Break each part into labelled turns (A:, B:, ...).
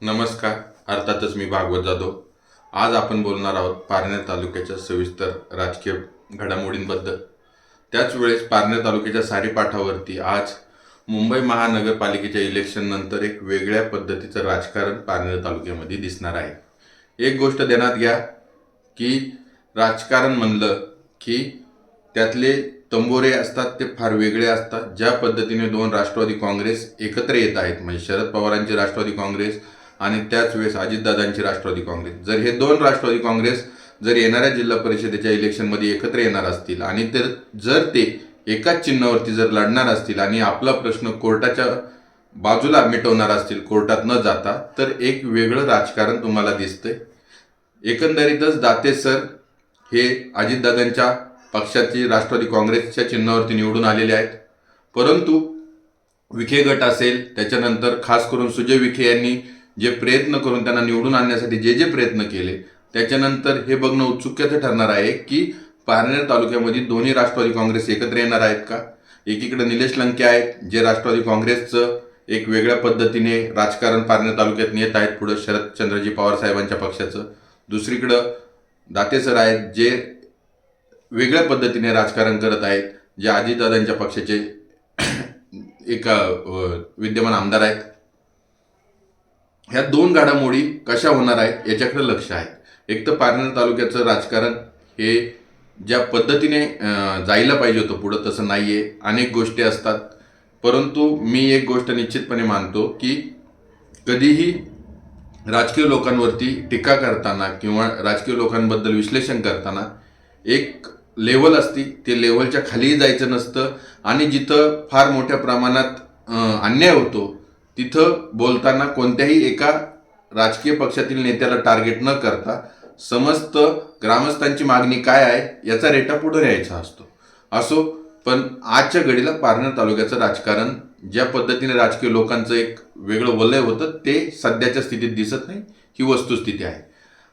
A: नमस्कार. अर्थातच मी भागवत जाधव. आज आपण बोलणार आहोत पारनेर तालुक्याच्या सविस्तर राजकीय घडामोडींबद्दल. त्याच वेळेस पारनेर तालुक्याच्या सारीपाठावरती आज मुंबई महानगरपालिकेच्या इलेक्शन नंतर एक वेगळ्या पद्धतीचं राजकारण पारनेर तालुक्यामध्ये दिसणार आहे. एक गोष्ट ध्यानात घ्या की राजकारण म्हणलं की त्यातले तंबोरे असतात ते फार वेगळे असतात. ज्या पद्धतीने दोन राष्ट्रवादी काँग्रेस एकत्र येत आहेत, म्हणजे शरद पवारांची राष्ट्रवादी काँग्रेस आणि त्याच वेळेस अजितदादांची राष्ट्रवादी काँग्रेस, जर हे दोन राष्ट्रवादी काँग्रेस जर येणाऱ्या जिल्हा परिषदेच्या इलेक्शनमध्ये एकत्र येणार असतील आणि जर ते एकाच चिन्हावरती जर लढणार असतील आणि आपला प्रश्न कोर्टाच्या बाजूला मिटवणार असतील कोर्टात न जाता, तर एक वेगळं राजकारण तुम्हाला दिसतंय. एकंदरीतच दाते सर हे अजितदादांच्या पक्षाची राष्ट्रवादी काँग्रेसच्या चिन्हावरती निवडून आलेले आहेत. परंतु विखे गट असेल, त्याच्यानंतर खास करून सुजय विखे यांनी जे प्रयत्न करून त्यांना निवडून आणण्यासाठी जे प्रयत्न केले, त्याच्यानंतर हे बघणं औत्सुक्याचं ठरणार आहे की पारनेर तालुक्यामध्ये दोन्ही राष्ट्रवादी काँग्रेस एकत्र येणार आहेत का. एकीकडे निलेश लंके आहेत जे राष्ट्रवादी काँग्रेसचं एक वेगळ्या पद्धतीने राजकारण पारनेर तालुक्यात नेत आहेत पुढे शरदचंद्रजी पवार साहेबांच्या पक्षाचं. दुसरीकडं दाते सर आहेत जे वेगळ्या पद्धतीने राजकारण करत आहेत, जे अजितदादांच्या पक्षाचे एक विद्यमान आमदार आहेत. ह्या दोन घडामोडी कशा होणार आहेत याच्याकडे लक्ष आहे. एक तर पारनेर तालुक्याचं राजकारण हे ज्या पद्धतीने जायला पाहिजे होतं पुढं तसं नाही आहे. अनेक गोष्टी असतात, परंतु मी एक गोष्ट निश्चितपणे मानतो की कधीही राजकीय लोकांवरती टीका करताना किंवा राजकीय लोकांबद्दल विश्लेषण करताना एक लेवल असती, ते लेवलच्या खालीही जायचं नसतं आणि जिथं फार मोठ्या प्रमाणात अन्याय होतो तिथं बोलताना कोणत्याही एका राजकीय पक्षातील नेत्याला टार्गेट न करता समस्त ग्रामस्थांची मागणी काय आहे याचा रेटा पुढे न्यायचा असो. पण आजच्या घडीला पारनेर तालुक्याचं राजकारण ज्या पद्धतीने राजकीय लोकांचं एक वेगळं वलय होतं ते सध्याच्या स्थितीत दिसत नाही, ही वस्तुस्थिती आहे.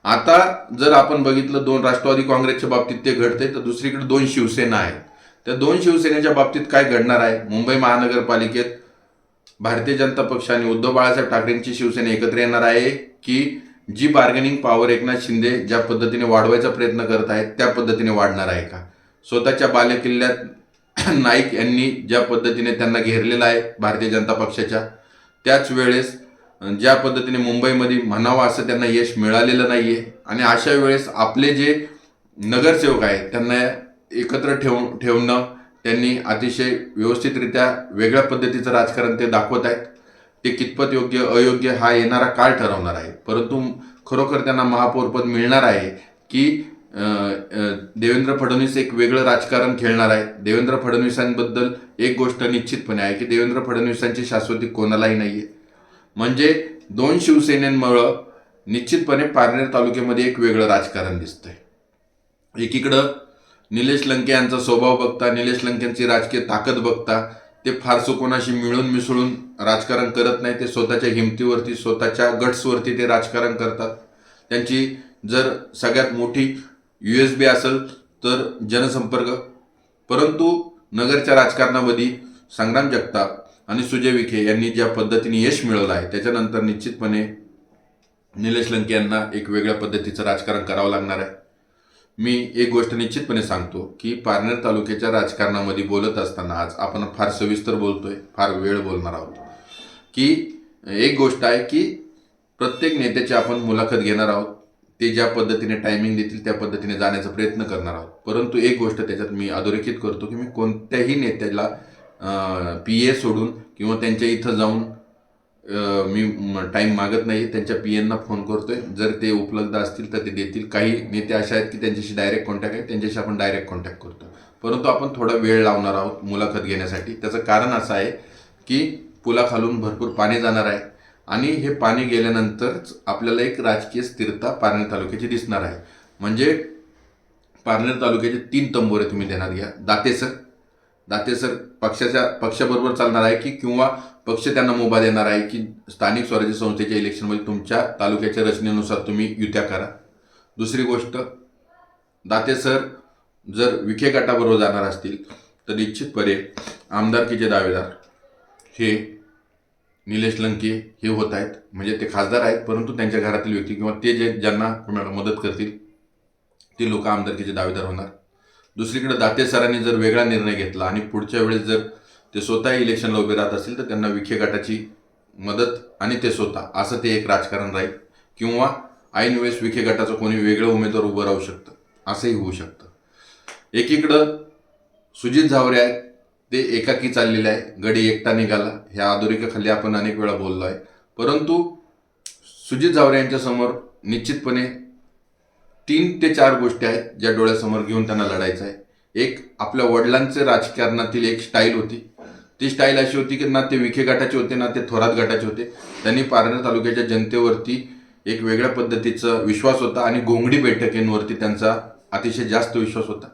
A: आता जर आपण बघितलं दोन राष्ट्रवादी काँग्रेसच्या बाबतीत ते घडते, तर दुसरीकडे दोन शिवसेना आहेत. त्या दोन शिवसेनेच्या बाबतीत काय घडणार आहे. मुंबई महानगरपालिकेत भारतीय जनता पक्ष आणि उद्धव बाळासाहेब ठाकरेंची शिवसेना एकत्र येणार आहे की जी बार्गेनिंग पॉवर एकनाथ शिंदे ज्या पद्धतीने वाढवायचा प्रयत्न करत आहेत त्या पद्धतीने वाढणार आहे का. स्वतःच्या बालेकिल्ल्यात नाईक यांनी ज्या पद्धतीने त्यांना घेरलेलं आहे भारतीय जनता पक्षाच्या, त्याच वेळेस ज्या पद्धतीने मुंबईमध्ये म्हणावं असं त्यांना यश मिळालेलं नाहीये आणि अशा वेळेस आपले जे नगरसेवक आहेत त्यांना एकत्र ठेवणं त्यांनी अतिशय व्यवस्थितरित्या वेगळ्या पद्धतीचं राजकारण ते दाखवत आहेत. ते कितपत योग्य अयोग्य हा येणारा काळ ठरवणार आहे. परंतु खरोखर त्यांना महापौरपद मिळणार आहे की देवेंद्र फडणवीस एक वेगळं राजकारण खेळणार आहे. देवेंद्र फडणवीसांबद्दल एक गोष्ट निश्चितपणे आहे की देवेंद्र फडणवीसांची शाश्वती कोणालाही नाहीये. म्हणजे दोन शिवसेनेमुळं निश्चितपणे पारनेर तालुक्यामध्ये एक वेगळं राजकारण दिसतंय. एकीकडं निलेश लंके यांचा स्वभाव बघता, निलेश लंकेंची राजकीय ताकद बघता ते फारसं कोणाशी मिळून मिसळून राजकारण करत नाही. ते स्वतःच्या हिमतीवरती स्वतःच्या गट्सवरती ते राजकारण करतात. त्यांची जर सगळ्यात मोठी USB असेल तर जनसंपर्क. परंतु नगरच्या राजकारणामध्ये संग्राम जगताप आणि सुजय विखे यांनी ज्या पद्धतीने यश मिळवलं आहे त्याच्यानंतर निश्चितपणे निलेश लंके यांना एक वेगळ्या पद्धतीचं राजकारण करावं लागणार आहे. मी एक गोष्ट निश्चितपणे सांगतो की पारनेर तालुक्याच्या राजकारणामध्ये बोलत असताना आज आपण फार सविस्तर बोलतोय, फार वेळ बोलणार आहोत की एक गोष्ट आहे की प्रत्येक नेत्याची आपण मुलाखत घेणार आहोत. ते ज्या पद्धतीने टायमिंग देतील त्या पद्धतीने जाण्याचा प्रयत्न करणार आहोत. परंतु एक गोष्ट त्याच्यात मी अधोरेखित करतो की मी कोणत्याही नेत्याला PA सोडून किंवा त्यांच्या इथं जाऊन मी टाईम मागत नाही. त्यांच्या PAंना फोन करतोय, जर ते उपलब्ध असतील तर ते देतील. काही नेते असे आहेत की त्यांच्याशी डायरेक्ट कॉन्टॅक्ट आहे, त्यांच्याशी आपण डायरेक्ट कॉन्टॅक्ट करतो. परंतु आपण थोडा वेळ लावणार आहोत मुलाखत घेण्यासाठी. त्याचं कारण असं आहे की पुलाखालून भरपूर पाणी जाणार आहे आणि हे पाणी गेल्यानंतरच आपल्याला एक राजकीय स्थिरता पारनेर तालुक्याची दिसणार आहे. म्हणजे पारनेर तालुक्याचे 3 तंबोरे तुम्ही देणार घ्या. दाते सर पक्षाबरोबर चालणार आहे की किंवा पक्ष त्यांना मुभा देणार आहे की स्थानिक स्वराज्य संस्थेच्या इलेक्शनमध्ये तुमच्या तालुक्याच्या रचनेनुसार तुम्ही युत्या करा. दुसरी गोष्ट, दाते सर जर विखे गटाबरोबर जाणार असतील तर निश्चितपणे आमदारकीचे दावेदार हे निलेश लंके हे होत आहेत, म्हणजे ते खासदार आहेत परंतु त्यांच्या घरातील व्यक्ती किंवा ते ज्यांना कोणाला मदत करतील ती लोक आमदारकीचे दावेदार होणार. दुसरीकडे दाते सरांनी जर वेगळा निर्णय घेतला आणि पुढच्या वेळेस जर ते स्वतः इलेक्शनला उभे राहत असतील तर त्यांना विखे गटाची मदत आणि ते स्वतः असं ते एक राजकारण राहील, किंवा ऐन वेळेस विखे गटाचं कोणी वेगळं उमेदवार उभं राहू शकतं, असंही होऊ शकतं. एकीकडं सुजित झावरे आहेत, ते एकाकी चाललेले आहे, गडी एकटा निघाला, ह्या अधोरेखिकेखाली आपण अनेक वेळा बोललो आहे. परंतु सुजित झावरे यांच्यासमोर निश्चितपणे 3 ते 4 गोष्टी आहेत ज्या डोळ्यासमोर घेऊन त्यांना लढायचं आहे. एक, आपल्या वडिलांचे राजकारणातील एक स्टाईल होती. ती स्टाईल अशी होती की ना ते विखे गटाचे होते ना ते थोरात गटाचे होते. त्यांनी पारनेर तालुक्याच्या जनतेवरती एक वेगळ्या पद्धतीचा विश्वास होता आणि घोंगडी बैठकींवरती त्यांचा अतिशय जास्त विश्वास होता.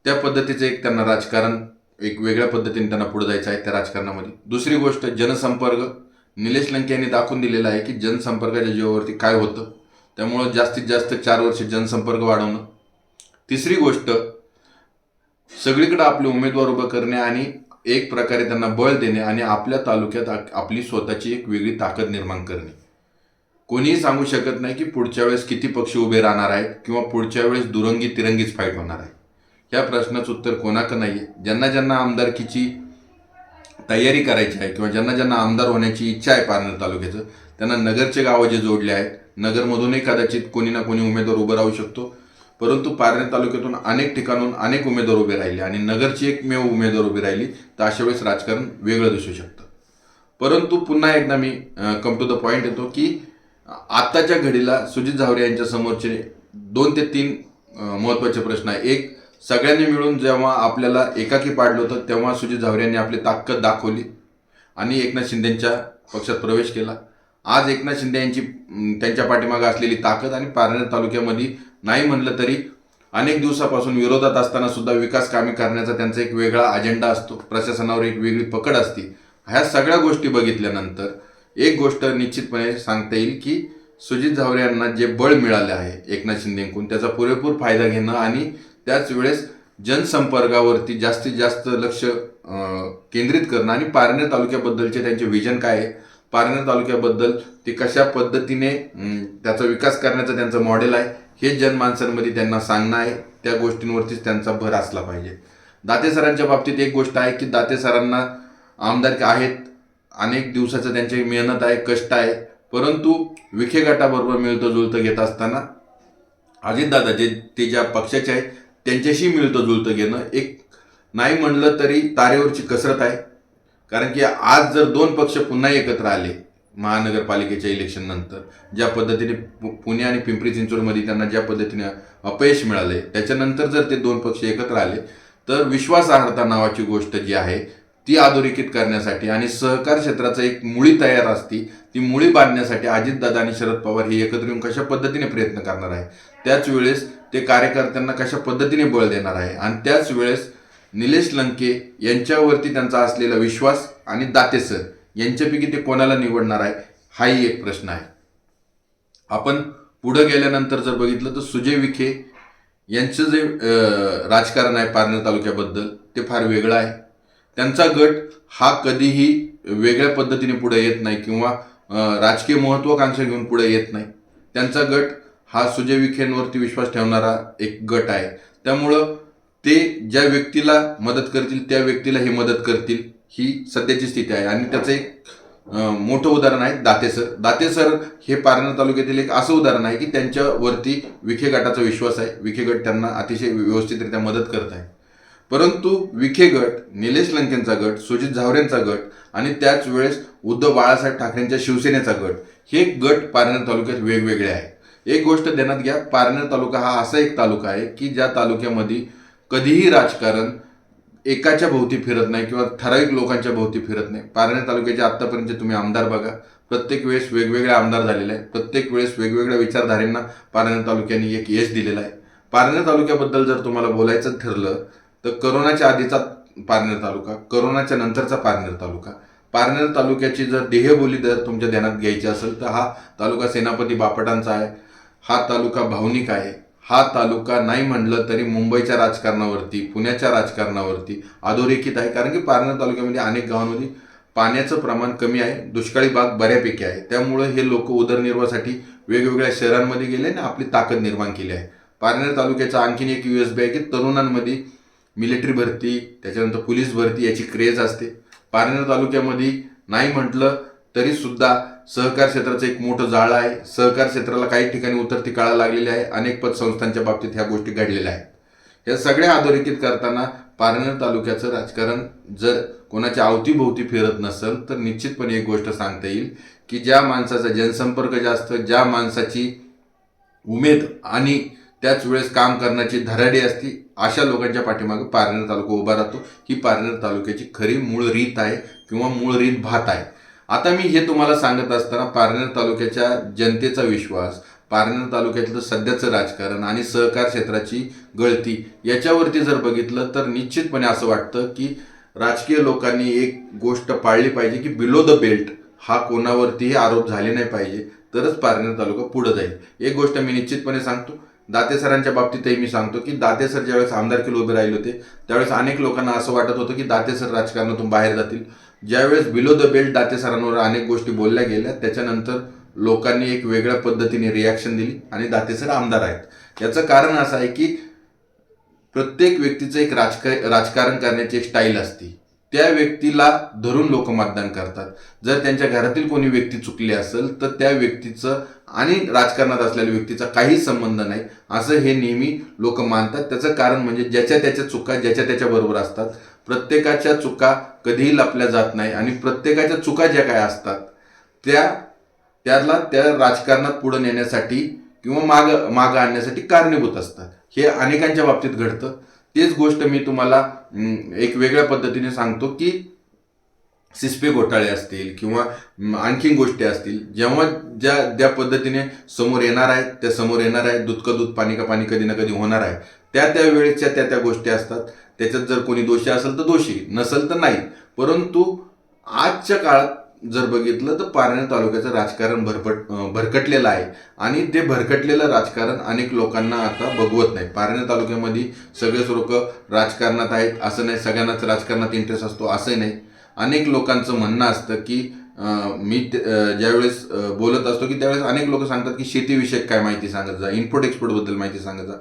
A: त्या पद्धतीचं एक त्यांना राजकारण, एक वेगळ्या पद्धतीने त्यांना पुढे जायचं आहे त्या राजकारणामध्ये. दुसरी गोष्ट, जनसंपर्क. निलेश लंके यांनी दाखवून दिलेला आहे की जनसंपर्काच्या जीवावरती काय होतं, त्यामुळं जास्तीत जास्त 4 वर्ष जनसंपर्क वाढवणं. तिसरी गोष्ट, सगळीकडे आपले उमेदवार उभं करणे आणि एक प्रकारे त्यांना बळ देणे आणि आपल्या तालुक्यात आपली स्वतःची एक वेगळी ताकद निर्माण करणे. कोणीही सांगू शकत नाही की पुढच्या वेळेस किती पक्ष उभे राहणार आहेत किंवा पुढच्या वेळेस दुरंगी तिरंगीच फाईट होणार आहे. ह्या प्रश्नाचं उत्तर कोणाकडे नाही आहे. ज्यांना ज्यांना आमदारकीची तयारी करायची आहे किंवा ज्यांना ज्यांना आमदार होण्याची इच्छा आहे पारनेर तालुक्याचं, त्यांना नगरचे गावं जे जोडले आहेत, नगरमधूनही कदाचित कोणी ना कोणी उमेदवार उभं राहू शकतो. परंतु पारनेर तालुक्यातून अनेक ठिकाणून अनेक उमेदवार उभे राहिले आणि नगरची एकमेव उमेदवार उभी राहिली तर अशा वेळेस राजकारण वेगळं दिसू शकतं. परंतु पुन्हा एकदा मी कम टू द पॉईंट येतो की आत्ताच्या घडीला सुजित झावरे यांच्या समोरचे 2 ते 3 महत्त्वाचे प्रश्न आहे. एक, सगळ्यांनी मिळून जेव्हा आपल्याला एकाकी पाडलं होतं तेव्हा सुजित झावरे यांनी आपली ताकद दाखवली आणि एकनाथ शिंदेंच्या पक्षात प्रवेश केला. आज एकनाथ शिंदे यांची त्यांच्या पाठीमागे असलेली ताकद आणि पारनेर तालुक्यामध्ये नाही म्हणलं तरी अनेक दिवसापासून विरोधात असताना सुद्धा विकास कामे करण्याचा त्यांचा एक वेगळा अजेंडा असतो, प्रशासनावर एक वेगळी पकड असते. ह्या सगळ्या गोष्टी बघितल्यानंतर एक गोष्ट निश्चितपणे सांगता येईल की सुजित झावरे यांना जे बळ मिळाले आहे एकनाथ शिंदेकडून त्याचा पुरेपूर फायदा घेणं आणि त्याच वेळेस जनसंपर्कावरती जास्तीत जास्त लक्ष केंद्रित करणं आणि पारनेर तालुक्याबद्दलचे त्यांचे विजन काय आहे, पारनेर तालुक्याबद्दल ते कशा पद्धतीने त्याचा विकास करण्याचं त्यांचं मॉडेल आहे हे जनमानसांमध्ये त्यांना सांगणं आहे. त्या गोष्टींवरतीच त्यांचा भर असला पाहिजे. दाते सरांच्या बाबतीत एक गोष्ट आहे की दाते सरांना आमदार आहेत, अनेक दिवसाचं त्यांची मेहनत आहे, कष्ट आहे, परंतु विखे गटाबरोबर मिळतं जुळतं घेत असताना अजितदादा ते ज्या पक्षाचे आहेत त्यांच्याशी मिळतं जुळतं घेणं एक नाही म्हणलं तरी तारेवरची कसरत आहे. कारण की आज जर 2 पक्ष पुन्हा एकत्र आले महानगरपालिकेच्या इलेक्शन नंतर, ज्या पद्धतीने पुणे आणि पिंपरी चिंचवडमध्ये त्यांना ज्या पद्धतीने अपयश मिळाले, त्याच्यानंतर जर ते 2 पक्ष एकत्र आले तर विश्वासार्हता नावाची गोष्ट जी आहे ती अधोरेखित करण्यासाठी आणि सहकार क्षेत्राचं एक मुळी तयार असती, ती मुळी बांधण्यासाठी अजितदादा आणि शरद पवार हे एकत्र येऊन कशा पद्धतीने प्रयत्न करणार आहे, त्याच वेळेस ते कार्यकर्त्यांना कशा पद्धतीने बळ देणार आहे आणि त्याच वेळेस निलेश लंके यांच्यावरती त्यांचा असलेला विश्वास आणि दाते सर यांच्यापैकी ते कोणाला निवडणार आहे हाही एक प्रश्न आहे. आपण पुढे गेल्यानंतर जर बघितलं तर सुजय विखे यांचं जे राजकारण आहे पारनेर तालुक्याबद्दल ते फार वेगळं आहे. त्यांचा गट हा कधीही वेगळ्या पद्धतीने पुढे येत नाही किंवा राजकीय महत्त्वाकांक्षा घेऊन पुढे येत नाही. त्यांचा गट हा सुजय विखेंवरती विश्वास ठेवणारा एक गट आहे. त्यामुळं ते ज्या व्यक्तीला मदत करतील त्या व्यक्तीला ही मदत करतील ही सध्याची स्थिती आहे. आणि त्याचं एक मोठं उदाहरण आहे दाते सर. दाते सर हे पारनेर तालुक्यातील एक असं उदाहरण आहे की त्यांच्यावरती विखे गटाचा विश्वास आहे. विखे गट त्यांना अतिशय व्यवस्थितरित्या मदत करत आहे. परंतु विखे गट, निलेश लंकेंचा गट, सुजित झावरेंचा गट आणि त्याच वेळेस उद्धव बाळासाहेब ठाकरेंच्या शिवसेनेचा गट हे गट पारनेर तालुक्यात वेगवेगळे आहे. एक गोष्ट ध्यानात घ्या, पारनेर तालुका हा असा एक तालुका आहे की ज्या तालुक्यामध्ये कधीही राजकारण एकाच्या भोवती फिरत नाही किंवा ठराविक लोकांच्या भोवती फिरत नाही. पारनेर तालुक्याचे आत्तापर्यंत तुम्ही आमदार बघा, प्रत्येक वेळेस वेगवेगळे आमदार झालेले आहेत, प्रत्येक वेळेस वेगवेगळ्या विचारधारेंना पारनेर तालुक्याने एक यश दिलेलं आहे. पारनेर तालुक्याबद्दल जर तुम्हाला बोलायचं ठरलं तर करोनाच्या आधीचा पारनेर तालुका, करोनाच्या नंतरचा पारनेर तालुका, पारनेर तालुक्याची जर देहबोली जर तुमच्या ध्यानात घ्यायची असेल तर हा तालुका सेनापती बापटांचा आहे. हा तालुका भावनिक आहे. हा तालुका नाही म्हणलं तरी मुंबईच्या राजकारणावरती, पुण्याच्या राजकारणावरती अधोरेखित आहे. कारण की पारनेर तालुक्यामध्ये अनेक गावांमध्ये पाण्याचं प्रमाण कमी आहे, दुष्काळी भाग बऱ्यापैकी आहे. त्यामुळे हे लोक उदरनिर्वाहासाठी वेगवेगळ्या शहरांमध्ये गेले आणि आपली ताकद निर्माण केली आहे. पारनेर तालुक्याचा आणखीन एक USB आहे की तरुणांमध्ये मिलिटरी भरती, त्याच्यानंतर पोलीस भरती याची क्रेज असते. पारनेर तालुक्यामध्ये नाही म्हटलं तरी सुद्धा सहकार क्षेत्राचं एक मोठं जाळं आहे. सहकार क्षेत्राला काही ठिकाणी उतरती काळा लागलेली आहे. अनेक पतसंस्थांच्या बाबतीत ह्या गोष्टी घडलेल्या आहेत. या सगळ्या अधोरेखित करताना पारनेर तालुक्याचं राजकारण जर कोणाच्या अवतीभोवती फिरत नसेल तर निश्चितपणे एक गोष्ट सांगता येईल की ज्या माणसाचा जनसंपर्क जास्त, ज्या माणसाची उमेद आणि त्याच वेळेस काम करण्याची धडाडी असती, अशा लोकांच्या पाठीमागे पारनेर तालुका उभा राहतो. ही पारनेर तालुक्याची खरी मूळ रीत आहे किंवा मूळ रीत भात आहे. आता मी हे तुम्हाला सांगत असताना पारनेर तालुक्याच्या जनतेचा विश्वास, पारनेर तालुक्यातलं सध्याचं राजकारण आणि सहकार क्षेत्राची गळती याच्यावरती जर बघितलं तर निश्चितपणे असं वाटतं की राजकीय लोकांनी एक गोष्ट पाळली पाहिजे की बिलो द बेल्ट हा कोणावरतीही आरोप झाले नाही पाहिजे, तरच पारनेर तालुका पुढे जाईल. एक गोष्ट मी निश्चितपणे सांगतो, दाते सरांच्या बाबतीतही मी सांगतो की दाते सर ज्यावेळेस आमदारकीला उभे राहिले होते त्यावेळेस अनेक लोकांना असं वाटत होतं की दाते सर राजकारणातून बाहेर जातील. ज्यावेळेस बिलो द बेल्ट दाते सरांवर अनेक गोष्टी बोलल्या गेल्या, त्याच्यानंतर लोकांनी एक वेगळ्या पद्धतीने रिॲक्शन दिली आणि दाते सर आमदार आहेत. याचं कारण असं आहे की प्रत्येक व्यक्तीचं एक राजकारण करण्याची एक स्टाईल असते. त्या व्यक्तीला धरून लोक मतदान करतात. जर त्यांच्या घरातील कोणी व्यक्ती चुकली असेल तर त्या व्यक्तीचं आणि राजकारणात असलेल्या व्यक्तीचा काही संबंध नाही असं हे नेहमी लोक मानतात. त्याचं कारण म्हणजे ज्याच्या त्याच्या चुका ज्याच्या त्याच्या बरोबर असतात. प्रत्येकाच्या चुका कधीही लपल्या जात नाही आणि प्रत्येकाच्या चुका ज्या काय असतात त्याला त्या राजकारणात पुढे नेण्यासाठी किंवा माग आणण्यासाठी कारणीभूत असतात. हे अनेकांच्या बाबतीत घडतं. तेच गोष्ट मी तुम्हाला एक वेगळ्या पद्धतीने सांगतो की सिस्पे घोटाळे असतील किंवा आणखीन गोष्टी असतील, जेव्हा ज्या पद्धतीने समोर येणार आहेत त्या समोर येणार आहेत. दूध का दूध, पाणी का पाणी कधी ना कधी होणार आहे. त्या वेळेच्या त्या गोष्टी असतात. त्याच्यात जर कोणी दोषी असेल तर दोषी, नसेल तर नाही. परंतु आजच्या काळात जर बघितलं तर पारनेर तालुक्याचं राजकारण भरकटलेलं आहे आणि ते भरकटलेलं राजकारण अनेक लोकांना आता बघवत नाही. पारनेर तालुक्यामध्ये सगळेच लोक राजकारणात आहेत असं नाही, सगळ्यांनाच राजकारणात इंटरेस्ट असतो असंही नाही. अनेक लोकांचं म्हणणं असतं की मी ज्यावेळेस बोलत असतो की त्यावेळेस अनेक लोक सांगतात की शेतीविषयक काय माहिती सांगत जा, इम्पोर्ट एक्सपोर्टबद्दल माहिती सांगत जा,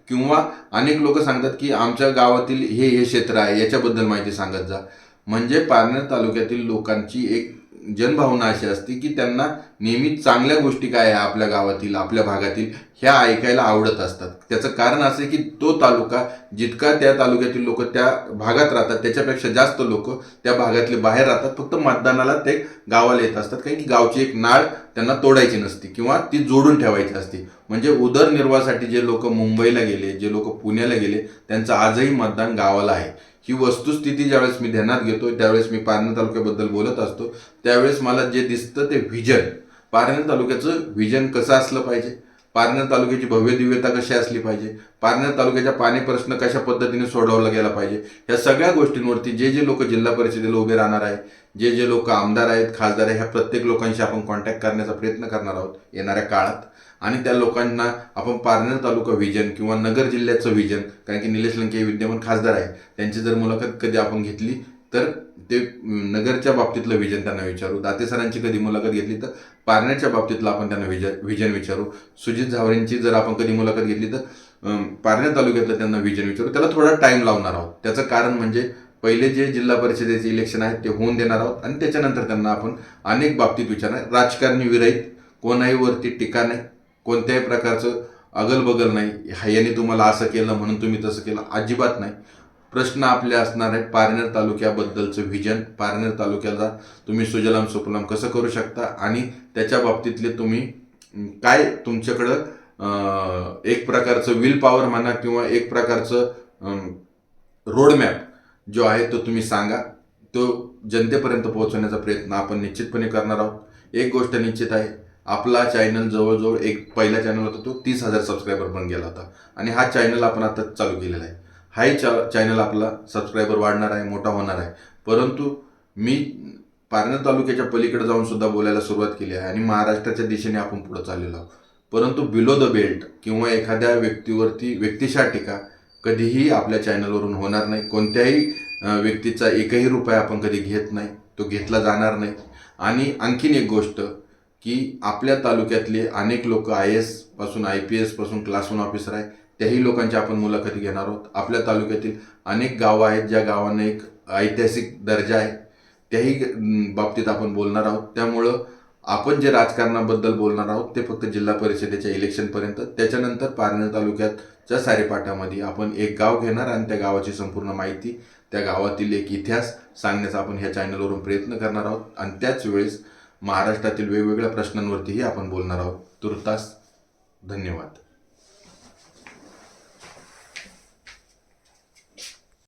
A: किंवा अनेक लोक सांगतात की आमच्या गावातील हे क्षेत्र आहे याच्याबद्दल माहिती सांगत जा. म्हणजे पारनेर तालुक्यातील लोकांची एक जनभावना अशी असते की त्यांना नेहमी चांगल्या गोष्टी काय आहे आपल्या गावातील, आपल्या भागातील ह्या ऐकायला आवडत असतात. त्याचं कारण असं आहे की तो तालुका जितका त्या तालुक्यातील लोक त्या भागात राहतात त्याच्यापेक्षा जास्त लोक त्या भागातले बाहेर राहतात. फक्त मतदानाला ते गावाला येत असतात, कारण की गावची एक नाळ त्यांना तोडायची नसते किंवा ती जोडून ठेवायची असते. म्हणजे उदरनिर्वाहासाठी जे लोक मुंबईला गेले, जे लोक पुण्याला गेले, त्यांचं आजही मतदान गावाला आहे. ही वस्तुस्थिती ज्यावेळेस मी ध्यानात घेतो, त्यावेळेस मी पारनेर तालुक्याबद्दल बोलत असतो, त्यावेळेस मला जे दिसतं ते व्हिजन, पारनेर तालुक्याचं व्हिजन कसं असलं पाहिजे, पारनेर तालुक्याची भव्य दिव्यता कशी असली पाहिजे, पारनेर तालुक्याच्या पाणी प्रश्न कशा पद्धतीने सोडवला गेला पाहिजे, ह्या सगळ्या गोष्टींवरती जे लोक जिल्हा परिषदेला उभे राहणार आहे, जे लोक आमदार आहेत, खासदार आहे, ह्या प्रत्येक लोकांशी आपण कॉन्टॅक्ट करण्याचा प्रयत्न करणार आहोत येणाऱ्या काळात. आणि त्या लोकांना आपण पारनेर तालुका व्हिजन किंवा नगर जिल्ह्याचं व्हिजन, कारण की निलेश लंके हे विद्यमान खासदार आहे, त्यांची जर मुलाखत कधी आपण घेतली तर ते नगरच्या बाबतीतलं व्हिजन त्यांना विचारू. दाते सरांची कधी मुलाखत घेतली तर पारनेरच्या बाबतीतलं आपण त्यांना व्हिजन विचारू. सुजित झावरेंची जर आपण कधी मुलाखत घेतली तर पारनेर तालुक्यातलं त्यांना व्हिजन विचारू. त्याला थोडा टाइम लावणार आहोत. त्याचं कारण म्हणजे पहिले जे जिल्हा परिषदेचे इलेक्शन आहेत ते होऊन देणार आहोत आणि त्याच्यानंतर त्यांना आपण अनेक बाबतीत विचारणार. राजकारणी विरहित, कोणाही वरती टीका नाही, कोणत्याही प्रकारचं अगलबगल नाही, ह्याने तुम्हाला असं केलं म्हणून तुम्ही तसं केलं, अजिबात नाही. प्रश्न आपले असणार आहे पारनेर तालुक्याबद्दलचं व्हिजन, पारनेर तालुक्याला तुम्ही सुजलाम सुफलाम कसं करू शकता आणि त्याच्या बाबतीतले तुम्ही काय तुमच्याकडं एक प्रकारचं विल पॉवर म्हणा किंवा एक प्रकारचं रोडमॅप जो आहे तो तुम्ही सांगा. तो जनतेपर्यंत पोहोचवण्याचा प्रयत्न आपण निश्चितपणे करणार आहोत. एक गोष्ट निश्चित आहे, आपला चॅनल जवळजवळ एक पहिला चॅनल होता तो 30,000 सबस्क्रायबर पण गेला होता आणि हा चॅनल आपण आता चालू केलेला आहे. हाही चॅनल आपला सबस्क्रायबर वाढणार आहे, मोठा होणार आहे. परंतु मी पारनेर तालुक्याच्या पलीकडे जाऊन सुद्धा बोलायला सुरुवात केली आहे आणि महाराष्ट्राच्या दिशेने आपण पुढे चाललेलो आहोत. परंतु बिलो द बेल्ट किंवा एखाद्या व्यक्तीवरती व्यक्तिशः टीका कधीही आपल्या चॅनलवरून होणार नाही. कोणत्याही व्यक्तीचा एकही रुपया आपण कधी घेत नाही, तो घेतला जाणार नाही. आणि आणखीन एक गोष्ट की आपल्या तालुक्यातले अनेक लोक IAS पासून IPS पासून क्लास 1 ऑफिसर आहे, त्याही लोकांची आपण मुलाखती घेणार आहोत. आपल्या तालुक्यातील अनेक गावं आहेत ज्या गावांना एक ऐतिहासिक दर्जा आहे, त्याही बाबतीत आपण बोलणार आहोत. त्यामुळं आपण जे राजकारणाबद्दल बोलणार आहोत ते फक्त जिल्हा परिषदेच्या इलेक्शनपर्यंत. त्याच्यानंतर पारनेर तालुक्याच्या सारीपाटामध्ये आपण एक गाव घेणार आणि त्या गावाची संपूर्ण माहिती, त्या गावातील एक इतिहास सांगण्याचा आपण ह्या चॅनलवरून प्रयत्न करणार आहोत. आणि त्याच वेळेस महाराष्ट्रातील वेगवेगळ्या प्रश्नांवरतीही आपण बोलणार आहोत. तुर्तास धन्यवाद.